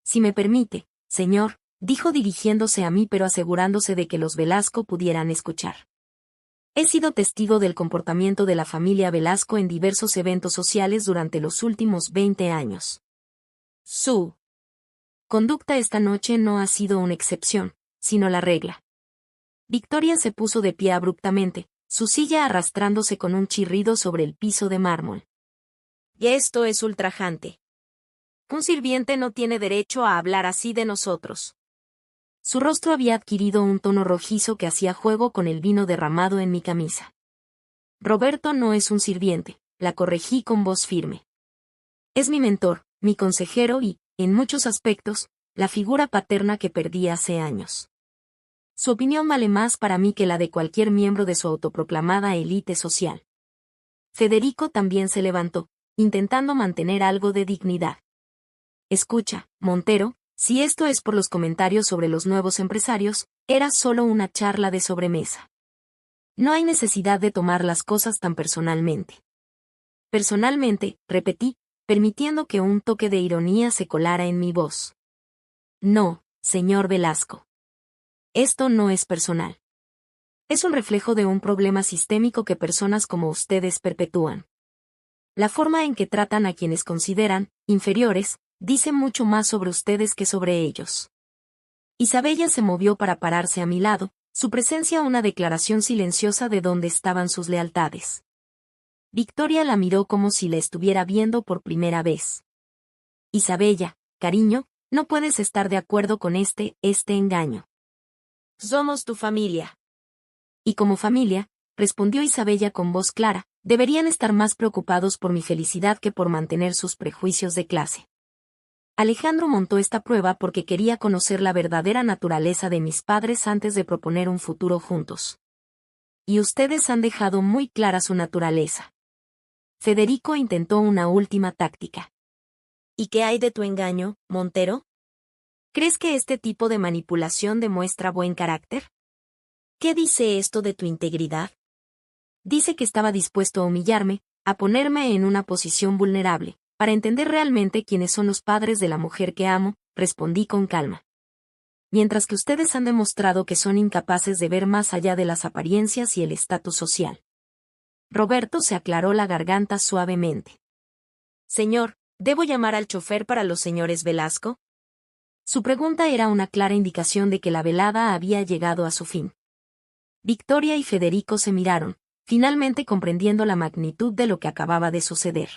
A: Si me permite, señor, dijo dirigiéndose a mí pero asegurándose de que los Velasco pudieran escuchar. He sido testigo del comportamiento de la familia Velasco en diversos eventos sociales durante los últimos 20 años. Su conducta esta noche no ha sido una excepción, sino la regla. Victoria se puso de pie abruptamente, su silla arrastrándose con un chirrido sobre el piso de mármol. Y esto es ultrajante. Un sirviente no tiene derecho a hablar así de nosotros. Su rostro había adquirido un tono rojizo que hacía juego con el vino derramado en mi camisa. Roberto no es un sirviente, la corregí con voz firme. Es mi mentor, mi consejero y, en muchos aspectos, la figura paterna que perdí hace años. Su opinión vale más para mí que la de cualquier miembro de su autoproclamada élite social. Federico también se levantó, intentando mantener algo de dignidad. Escucha, Montero, si esto es por los comentarios sobre los nuevos empresarios, era solo una charla de sobremesa. No hay necesidad de tomar las cosas tan personalmente. Personalmente, repetí, permitiendo que un toque de ironía se colara en mi voz. No, señor Velasco. Esto no es personal. Es un reflejo de un problema sistémico que personas como ustedes perpetúan. La forma en que tratan a quienes consideran inferiores dice mucho más sobre ustedes que sobre ellos. Isabella se movió para pararse a mi lado, su presencia una declaración silenciosa de dónde estaban sus lealtades. Victoria la miró como si la estuviera viendo por primera vez. Isabella, cariño, no puedes estar de acuerdo con este engaño. Somos tu familia. Y como familia, respondió Isabella con voz clara, deberían estar más preocupados por mi felicidad que por mantener sus prejuicios de clase. Alejandro montó esta prueba porque quería conocer la verdadera naturaleza de mis padres antes de proponer un futuro juntos. Y ustedes han dejado muy clara su naturaleza. Federico intentó una última táctica. ¿Y qué hay de tu engaño, Montero? ¿Crees que este tipo de manipulación demuestra buen carácter? ¿Qué dice esto de tu integridad? Dice que estaba dispuesto a humillarme, a ponerme en una posición vulnerable, para entender realmente quiénes son los padres de la mujer que amo, respondí con calma. Mientras que ustedes han demostrado que son incapaces de ver más allá de las apariencias y el estatus social. Roberto se aclaró la garganta suavemente. Señor, ¿debo llamar al chofer para los señores Velasco? Su pregunta era una clara indicación de que la velada había llegado a su fin. Victoria y Federico se miraron, finalmente comprendiendo la magnitud de lo que acababa de suceder.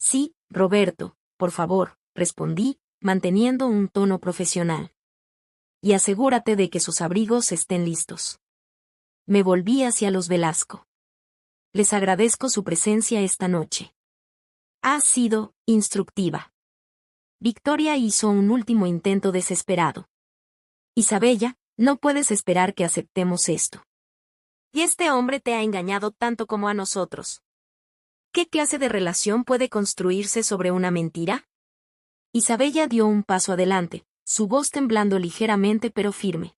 A: Sí, Roberto, por favor, respondí, manteniendo un tono profesional. Y asegúrate de que sus abrigos estén listos. Me volví hacia los Velasco. Les agradezco su presencia esta noche. Ha sido instructiva. Victoria hizo un último intento desesperado. Isabella, no puedes esperar que aceptemos esto. Y este hombre te ha engañado tanto como a nosotros. ¿Qué clase de relación puede construirse sobre una mentira? Isabella dio un paso adelante, su voz temblando ligeramente pero firme.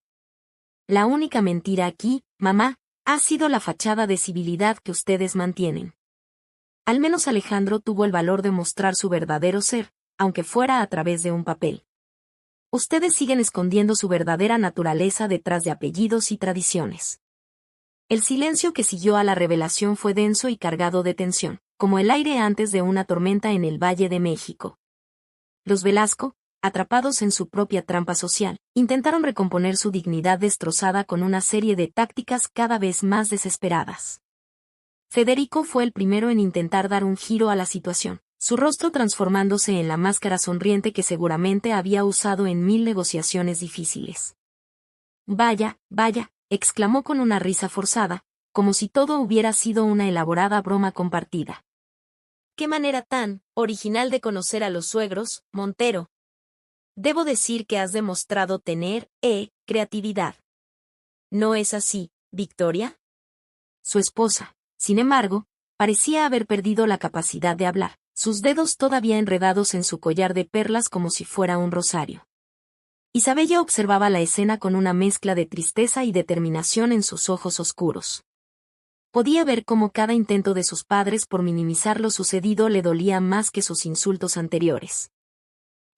A: La única mentira aquí, mamá, ha sido la fachada de civilidad que ustedes mantienen. Al menos Alejandro tuvo el valor de mostrar su verdadero ser, aunque fuera a través de un papel. Ustedes siguen escondiendo su verdadera naturaleza detrás de apellidos y tradiciones. El silencio que siguió a la revelación fue denso y cargado de tensión, como el aire antes de una tormenta en el Valle de México. Los Velasco, atrapados en su propia trampa social, intentaron recomponer su dignidad destrozada con una serie de tácticas cada vez más desesperadas. Federico fue el primero en intentar dar un giro a la situación, su rostro transformándose en la máscara sonriente que seguramente había usado en 1000 negociaciones difíciles. Vaya, vaya, exclamó con una risa forzada, como si todo hubiera sido una elaborada broma compartida. ¡Qué manera tan original de conocer a los suegros, Montero! Debo decir que has demostrado tener, creatividad. ¿No es así, Victoria? Su esposa, sin embargo, parecía haber perdido la capacidad de hablar, sus dedos todavía enredados en su collar de perlas como si fuera un rosario. Isabella observaba la escena con una mezcla de tristeza y determinación en sus ojos oscuros. Podía ver cómo cada intento de sus padres por minimizar lo sucedido le dolía más que sus insultos anteriores.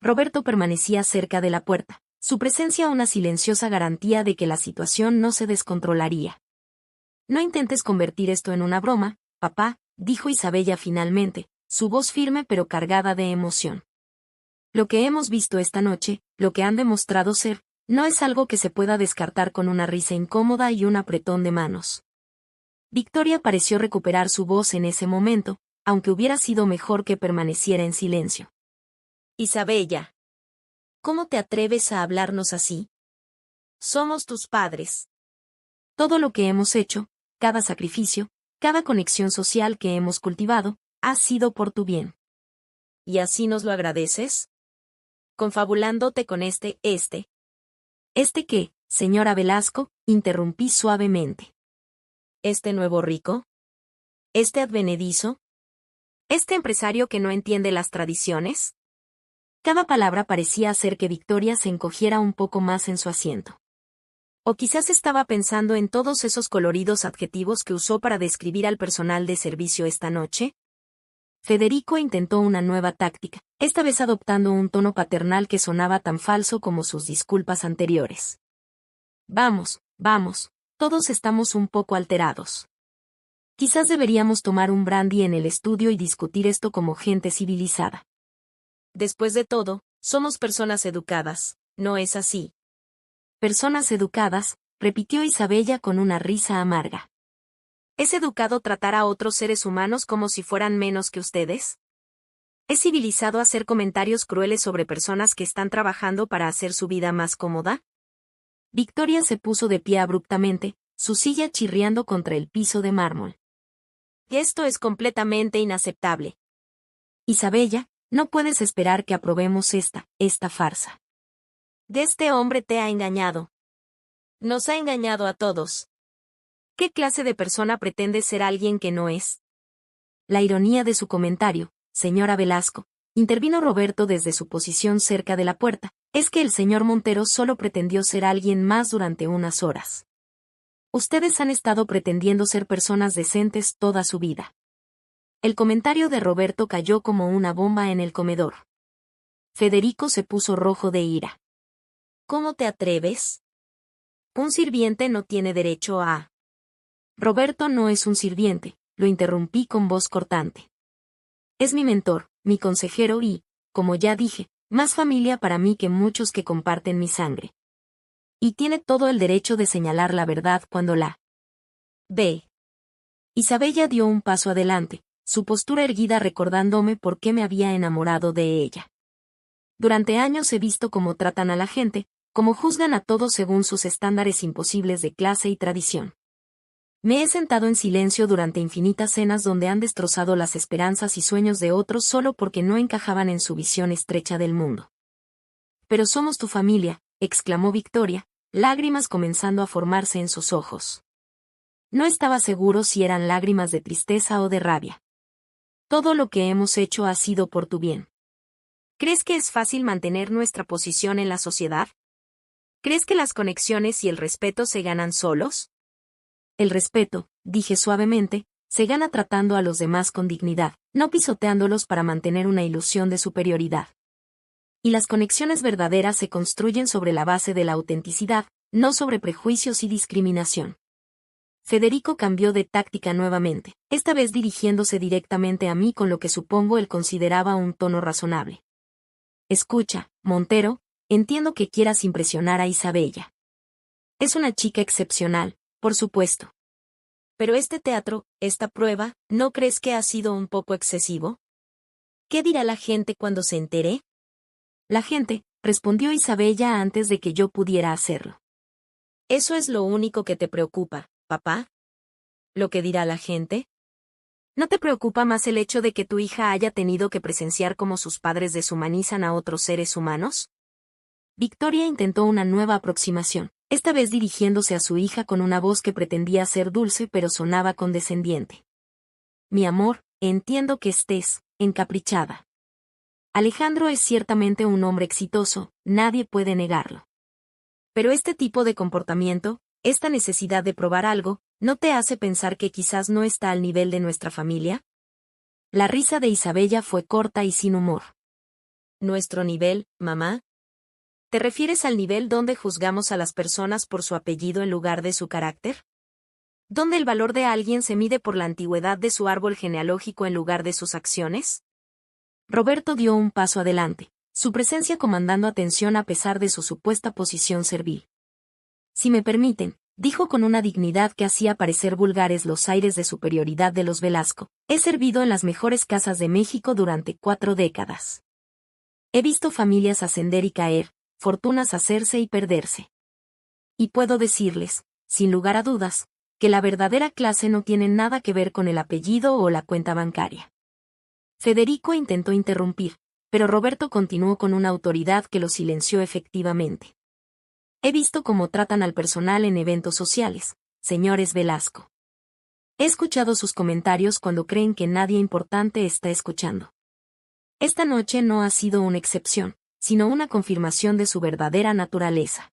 A: Roberto permanecía cerca de la puerta, su presencia una silenciosa garantía de que la situación no se descontrolaría. No intentes convertir esto en una broma, papá, dijo Isabella finalmente, su voz firme pero cargada de emoción. Lo que hemos visto esta noche, lo que han demostrado ser, no es algo que se pueda descartar con una risa incómoda y un apretón de manos. Victoria pareció recuperar su voz en ese momento, aunque hubiera sido mejor que permaneciera en silencio. Isabella, ¿cómo te atreves a hablarnos así? Somos tus padres. Todo lo que hemos hecho, cada sacrificio, cada conexión social que hemos cultivado, ha sido por tu bien. ¿Y así nos lo agradeces? Confabulándote con ¿Este qué, señora Velasco?, interrumpí suavemente. ¿Este nuevo rico? ¿Este advenedizo? ¿Este empresario que no entiende las tradiciones? Cada palabra parecía hacer que Victoria se encogiera un poco más en su asiento. O quizás estaba pensando en todos esos coloridos adjetivos que usó para describir al personal de servicio esta noche. Federico intentó una nueva táctica, esta vez adoptando un tono paternal que sonaba tan falso como sus disculpas anteriores. Vamos, todos estamos un poco alterados. Quizás deberíamos tomar un brandy en el estudio y discutir esto como gente civilizada. Después de todo, somos personas educadas, ¿no es así? Personas educadas, repitió Isabella con una risa amarga. ¿Es educado tratar a otros seres humanos como si fueran menos que ustedes? ¿Es civilizado hacer comentarios crueles sobre personas que están trabajando para hacer su vida más cómoda? Victoria se puso de pie abruptamente, su silla chirriando contra el piso de mármol. Esto es completamente inaceptable. Isabella, no puedes esperar que aprobemos esta farsa. Este hombre te ha engañado. Nos ha engañado a todos. ¿Qué clase de persona pretende ser alguien que no es? La ironía de su comentario, señora Velasco, intervino Roberto desde su posición cerca de la puerta, es que el señor Montero solo pretendió ser alguien más durante unas horas. Ustedes han estado pretendiendo ser personas decentes toda su vida. El comentario de Roberto cayó como una bomba en el comedor. Federico se puso rojo de ira. ¿Cómo te atreves? Un sirviente no tiene derecho a... Roberto no es un sirviente, lo interrumpí con voz cortante. Es mi mentor, mi consejero y, como ya dije, más familia para mí que muchos que comparten mi sangre. Y tiene todo el derecho de señalar la verdad cuando la ve. Isabella dio un paso adelante, su postura erguida recordándome por qué me había enamorado de ella. Durante años he visto cómo tratan a la gente, cómo juzgan a todos según sus estándares imposibles de clase y tradición. Me he sentado en silencio durante infinitas cenas donde han destrozado las esperanzas y sueños de otros solo porque no encajaban en su visión estrecha del mundo. Pero somos tu familia, exclamó Victoria, lágrimas comenzando a formarse en sus ojos. No estaba seguro si eran lágrimas de tristeza o de rabia. Todo lo que hemos hecho ha sido por tu bien. ¿Crees que es fácil mantener nuestra posición en la sociedad? ¿Crees que las conexiones y el respeto se ganan solos? El respeto, dije suavemente, se gana tratando a los demás con dignidad, no pisoteándolos para mantener una ilusión de superioridad. Y las conexiones verdaderas se construyen sobre la base de la autenticidad, no sobre prejuicios y discriminación. Federico cambió de táctica nuevamente, esta vez dirigiéndose directamente a mí con lo que supongo él consideraba un tono razonable. Escucha, Montero, entiendo que quieras impresionar a Isabella. Es una chica excepcional, por supuesto. Pero este teatro, esta prueba, ¿no crees que ha sido un poco excesivo? ¿Qué dirá la gente cuando se entere? La gente, respondió Isabella antes de que yo pudiera hacerlo. ¿Eso es lo único que te preocupa, papá? ¿Lo que dirá la gente? ¿No te preocupa más el hecho de que tu hija haya tenido que presenciar cómo sus padres deshumanizan a otros seres humanos? Victoria intentó una nueva aproximación, esta vez dirigiéndose a su hija con una voz que pretendía ser dulce pero sonaba condescendiente. Mi amor, entiendo que estés encaprichada. Alejandro es ciertamente un hombre exitoso, nadie puede negarlo. Pero este tipo de comportamiento, esta necesidad de probar algo, ¿no te hace pensar que quizás no está al nivel de nuestra familia? La risa de Isabella fue corta y sin humor. ¿Nuestro nivel, mamá? ¿Te refieres al nivel donde juzgamos a las personas por su apellido en lugar de su carácter? ¿Donde el valor de alguien se mide por la antigüedad de su árbol genealógico en lugar de sus acciones? Roberto dio un paso adelante, su presencia comandando atención a pesar de su supuesta posición servil. Si me permiten, dijo con una dignidad que hacía parecer vulgares los aires de superioridad de los Velasco, he servido en las mejores casas de México durante 4 décadas. He visto familias ascender y caer, fortunas hacerse y perderse. Y puedo decirles, sin lugar a dudas, que la verdadera clase no tiene nada que ver con el apellido o la cuenta bancaria. Federico intentó interrumpir, pero Roberto continuó con una autoridad que lo silenció efectivamente. He visto cómo tratan al personal en eventos sociales, señores Velasco. He escuchado sus comentarios cuando creen que nadie importante está escuchando. Esta noche no ha sido una excepción, sino una confirmación de su verdadera naturaleza.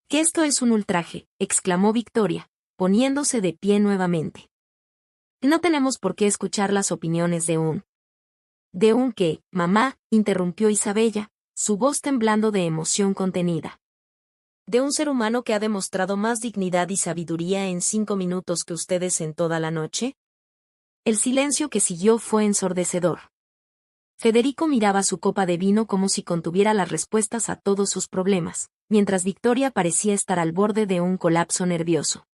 A: «Que esto es un ultraje», exclamó Victoria, poniéndose de pie nuevamente. «No tenemos por qué escuchar las opiniones de un». «¿De un qué, mamá?», interrumpió Isabella, su voz temblando de emoción contenida. «¿De un ser humano que ha demostrado más dignidad y sabiduría en 5 minutos que ustedes en toda la noche?» El silencio que siguió fue ensordecedor. Federico miraba su copa de vino como si contuviera las respuestas a todos sus problemas, mientras Victoria parecía estar al borde de un colapso nervioso.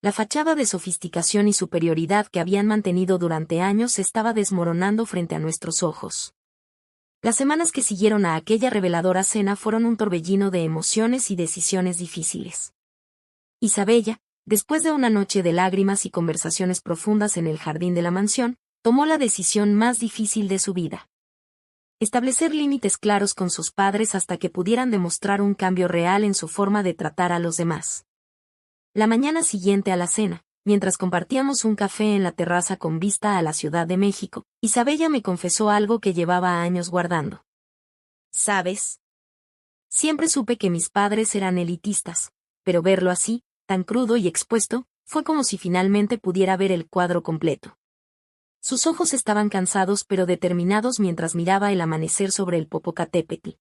A: La fachada de sofisticación y superioridad que habían mantenido durante años se estaba desmoronando frente a nuestros ojos. Las semanas que siguieron a aquella reveladora cena fueron un torbellino de emociones y decisiones difíciles. Isabella, después de una noche de lágrimas y conversaciones profundas en el jardín de la mansión, tomó la decisión más difícil de su vida. Establecer límites claros con sus padres hasta que pudieran demostrar un cambio real en su forma de tratar a los demás. La mañana siguiente a la cena, mientras compartíamos un café en la terraza con vista a la Ciudad de México, Isabella me confesó algo que llevaba años guardando. ¿Sabes? Siempre supe que mis padres eran elitistas, pero verlo así, tan crudo y expuesto, fue como si finalmente pudiera ver el cuadro completo. Sus ojos estaban cansados pero determinados mientras miraba el amanecer sobre el Popocatépetl.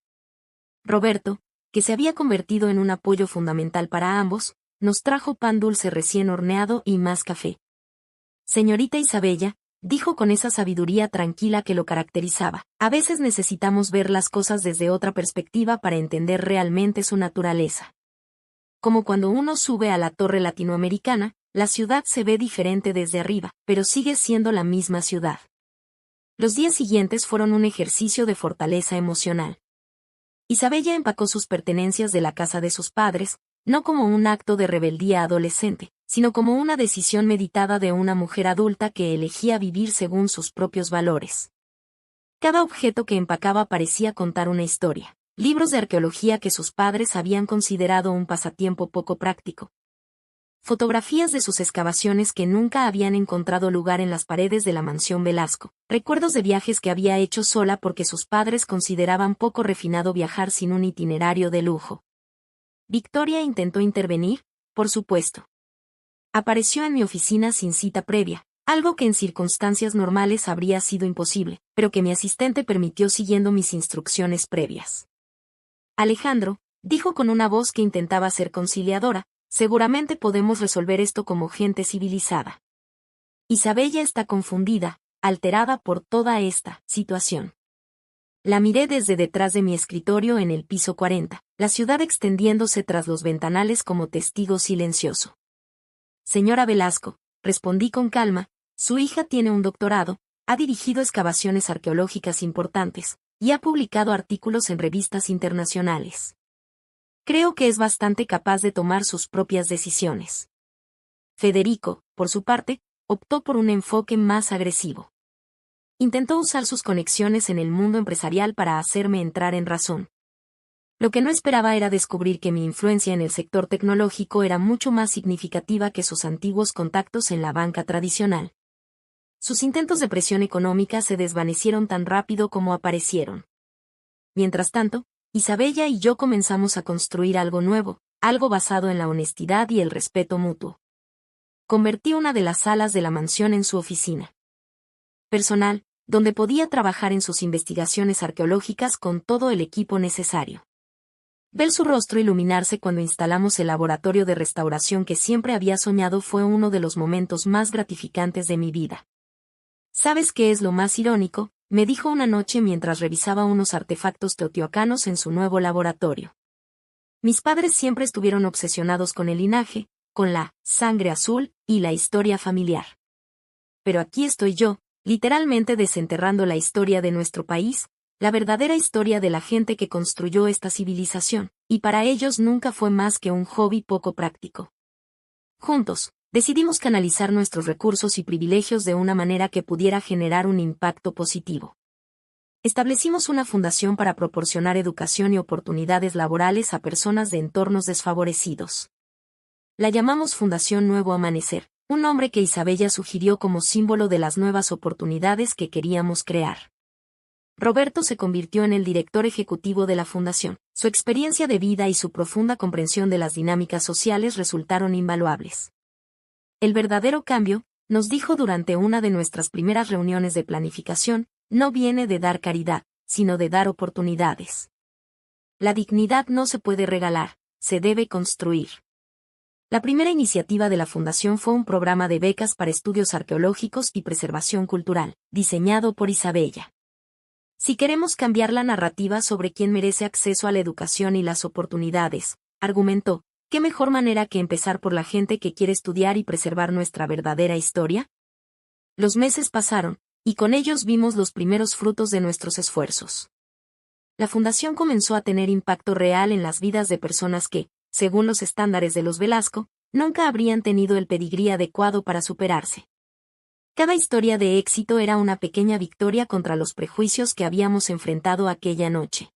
A: Roberto, que se había convertido en un apoyo fundamental para ambos, nos trajo pan dulce recién horneado y más café. Señorita Isabella, dijo con esa sabiduría tranquila que lo caracterizaba, a veces necesitamos ver las cosas desde otra perspectiva para entender realmente su naturaleza. Como cuando uno sube a la torre latinoamericana, la ciudad se ve diferente desde arriba, pero sigue siendo la misma ciudad. Los días siguientes fueron un ejercicio de fortaleza emocional. Isabella empacó sus pertenencias de la casa de sus padres, no como un acto de rebeldía adolescente, sino como una decisión meditada de una mujer adulta que elegía vivir según sus propios valores. Cada objeto que empacaba parecía contar una historia. Libros de arqueología que sus padres habían considerado un pasatiempo poco práctico. Fotografías de sus excavaciones que nunca habían encontrado lugar en las paredes de la mansión Velasco. Recuerdos de viajes que había hecho sola porque sus padres consideraban poco refinado viajar sin un itinerario de lujo. Victoria intentó intervenir, por supuesto. Apareció en mi oficina sin cita previa, algo que en circunstancias normales habría sido imposible, pero que mi asistente permitió siguiendo mis instrucciones previas. Alejandro, dijo con una voz que intentaba ser conciliadora, seguramente podemos resolver esto como gente civilizada. Isabella está confundida, alterada por toda esta situación. La miré desde detrás de mi escritorio en el piso 40, la ciudad extendiéndose tras los ventanales como testigo silencioso. Señora Velasco, respondí con calma, su hija tiene un doctorado, ha dirigido excavaciones arqueológicas importantes, y ha publicado artículos en revistas internacionales. Creo que es bastante capaz de tomar sus propias decisiones. Federico, por su parte, optó por un enfoque más agresivo. Intentó usar sus conexiones en el mundo empresarial para hacerme entrar en razón. Lo que no esperaba era descubrir que mi influencia en el sector tecnológico era mucho más significativa que sus antiguos contactos en la banca tradicional. Sus intentos de presión económica se desvanecieron tan rápido como aparecieron. Mientras tanto, Isabella y yo comenzamos a construir algo nuevo, algo basado en la honestidad y el respeto mutuo. Convertí una de las salas de la mansión en su oficina personal, donde podía trabajar en sus investigaciones arqueológicas con todo el equipo necesario. Ver su rostro iluminarse cuando instalamos el laboratorio de restauración que siempre había soñado fue uno de los momentos más gratificantes de mi vida. ¿Sabes qué es lo más irónico?, me dijo una noche mientras revisaba unos artefactos teotihuacanos en su nuevo laboratorio. Mis padres siempre estuvieron obsesionados con el linaje, con la sangre azul y la historia familiar. Pero aquí estoy yo, literalmente desenterrando la historia de nuestro país, la verdadera historia de la gente que construyó esta civilización, y para ellos nunca fue más que un hobby poco práctico. Juntos, decidimos canalizar nuestros recursos y privilegios de una manera que pudiera generar un impacto positivo. Establecimos una fundación para proporcionar educación y oportunidades laborales a personas de entornos desfavorecidos. La llamamos Fundación Nuevo Amanecer, un nombre que Isabella sugirió como símbolo de las nuevas oportunidades que queríamos crear. Roberto se convirtió en el director ejecutivo de la fundación. Su experiencia de vida y su profunda comprensión de las dinámicas sociales resultaron invaluables. El verdadero cambio, nos dijo durante una de nuestras primeras reuniones de planificación, no viene de dar caridad, sino de dar oportunidades. La dignidad no se puede regalar, se debe construir. La primera iniciativa de la Fundación fue un programa de becas para estudios arqueológicos y preservación cultural, diseñado por Isabella. Si queremos cambiar la narrativa sobre quién merece acceso a la educación y las oportunidades, argumentó, ¿qué mejor manera que empezar por la gente que quiere estudiar y preservar nuestra verdadera historia? Los meses pasaron, y con ellos vimos los primeros frutos de nuestros esfuerzos. La Fundación comenzó a tener impacto real en las vidas de personas que, según los estándares de los Velasco, nunca habrían tenido el pedigrí adecuado para superarse. Cada historia de éxito era una pequeña victoria contra los prejuicios que habíamos enfrentado aquella noche.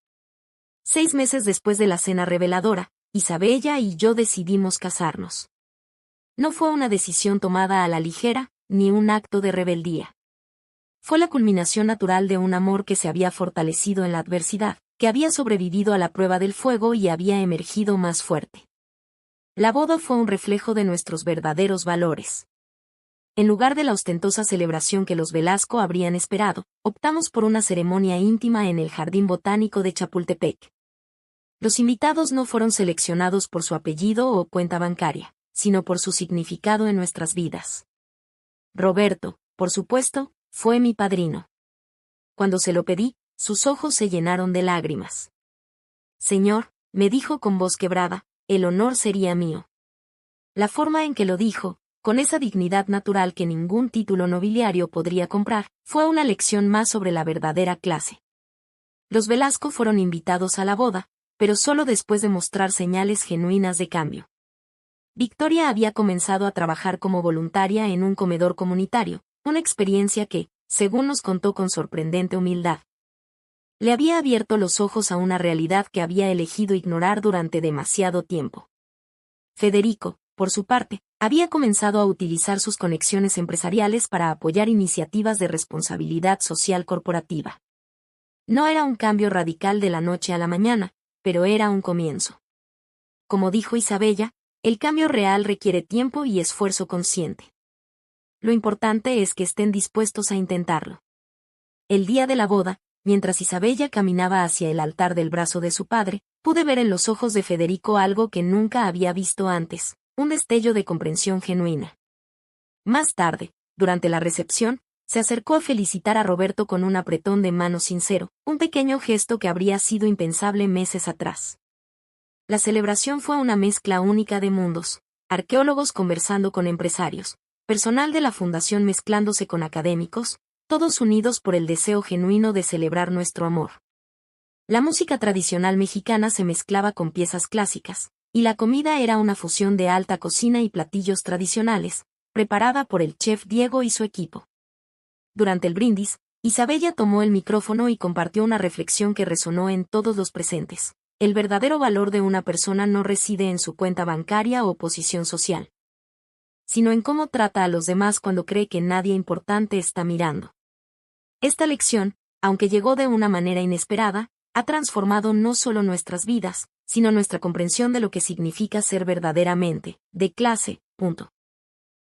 A: 6 meses después de la cena reveladora, Isabella y yo decidimos casarnos. No fue una decisión tomada a la ligera, ni un acto de rebeldía. Fue la culminación natural de un amor que se había fortalecido en la adversidad, que había sobrevivido a la prueba del fuego y había emergido más fuerte. La boda fue un reflejo de nuestros verdaderos valores. En lugar de la ostentosa celebración que los Velasco habrían esperado, optamos por una ceremonia íntima en el Jardín Botánico de Chapultepec. Los invitados no fueron seleccionados por su apellido o cuenta bancaria, sino por su significado en nuestras vidas. Roberto, por supuesto, fue mi padrino. Cuando se lo pedí, sus ojos se llenaron de lágrimas. Señor, me dijo con voz quebrada, el honor sería mío. La forma en que lo dijo, con esa dignidad natural que ningún título nobiliario podría comprar, fue una lección más sobre la verdadera clase. Los Velasco fueron invitados a la boda, pero solo después de mostrar señales genuinas de cambio. Victoria había comenzado a trabajar como voluntaria en un comedor comunitario, una experiencia que, según nos contó con sorprendente humildad, le había abierto los ojos a una realidad que había elegido ignorar durante demasiado tiempo. Federico, por su parte, había comenzado a utilizar sus conexiones empresariales para apoyar iniciativas de responsabilidad social corporativa. No era un cambio radical de la noche a la mañana, pero era un comienzo. Como dijo Isabella, el cambio real requiere tiempo y esfuerzo consciente. Lo importante es que estén dispuestos a intentarlo. El día de la boda, mientras Isabella caminaba hacia el altar del brazo de su padre, pude ver en los ojos de Federico algo que nunca había visto antes, un destello de comprensión genuina. Más tarde, durante la recepción, se acercó a felicitar a Roberto con un apretón de mano sincero, un pequeño gesto que habría sido impensable meses atrás. La celebración fue una mezcla única de mundos, arqueólogos conversando con empresarios, personal de la fundación mezclándose con académicos, todos unidos por el deseo genuino de celebrar nuestro amor. La música tradicional mexicana se mezclaba con piezas clásicas, y la comida era una fusión de alta cocina y platillos tradicionales, preparada por el chef Diego y su equipo. Durante el brindis, Isabella tomó el micrófono y compartió una reflexión que resonó en todos los presentes. El verdadero valor de una persona no reside en su cuenta bancaria o posición social, sino en cómo trata a los demás cuando cree que nadie importante está mirando. Esta lección, aunque llegó de una manera inesperada, ha transformado no solo nuestras vidas, sino nuestra comprensión de lo que significa ser verdaderamente de clase.